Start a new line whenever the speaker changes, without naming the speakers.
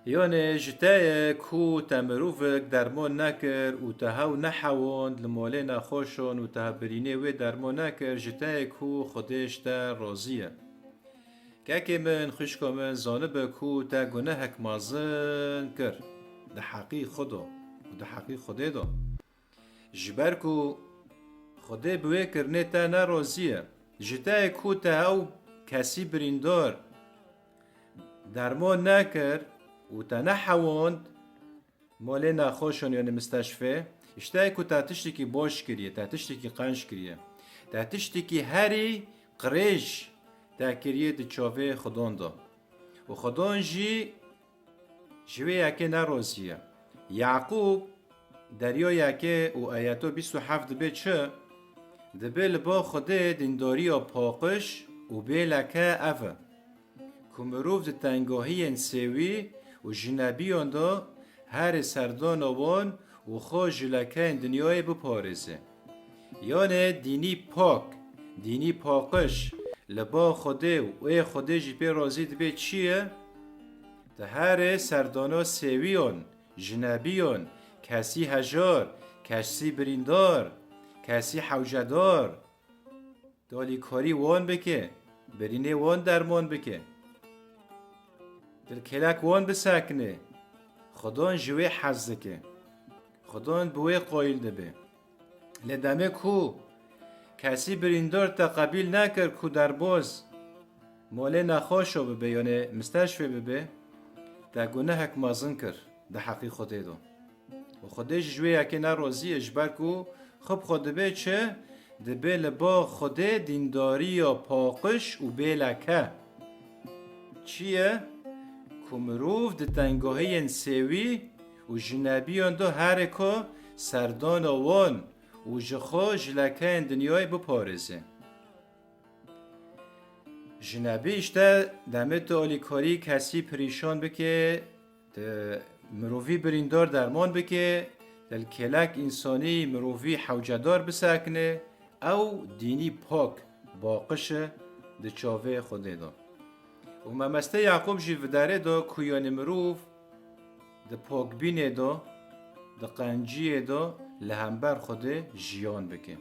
یعنی جتای کو تمروفک درمان نکر و تهاو نحوند لماله نخوشون و ته برینه و درمان نکر جتای کو خودش تا راضیه که من خشکا من زانب کو تا گناهک مازن کر ده حقی خدا و ده حقی خدا دا جبر کو خدا بوی کرنه تا نرازیه جتای کو تهاو کسی بریندار درمان نکر و تنحوند مالی نخوشن یعنی مستشفى اشتای که تاتشتی که باش کریه تاتشتی که قنش کریه تاتشتی که هری قریش تا کریه دی چاوه خدان دا و خدان جوی یکی نرازیه یعقوب دریا یکی و آیاتو 27 به چه دبه لبا خوده دینداری پاقش و به لکه اوه که مروف دی تنگاهی انسیوی و جنبیان دا هر سردان آوان و خواه جلکه دنیای بپارزه یعنی دینی پاک دینی پاکش لبا خوده و ای خوده جی پی رازی دبه چیه؟ ده هر سردانا سیویان جنبیان کسی هجار کسی بریندار کسی حوجدار دالی کاری وان بکه برینه وان درمان بکه دل کلک وان بسکنه خدان جوی حز که خدان بوی قایل دبه لدمه کو کسی بریندار تا قبیل نکر کو در باز ماله نخواشو ببه یعنی مستشفی ببه تا گناهک مازن کر ده حقی خوده دو و خودش جوی اکی نرازی اجبر کو خب خود به چه دبه لبا خوده دینداری یا پاقش و بلکه چیه؟ کمروف ده تنگاهی انسیوی و جنبیان دو هر که سردان آوان و جخوا جلکه دنیای بپارزه جنبی اشته دمت آلیکاری کسی پریشان بکه مروفی بریندار درمان بکه دل کلک انسانی مروفی حوجدار بسکنه او دینی پاک باقش ده چاوه خوده دا و ممسته یعقوب جی وداره دا کویان مروف ده پاک بینه دا ده قنجیه دا لهمبر خوده جیان بکه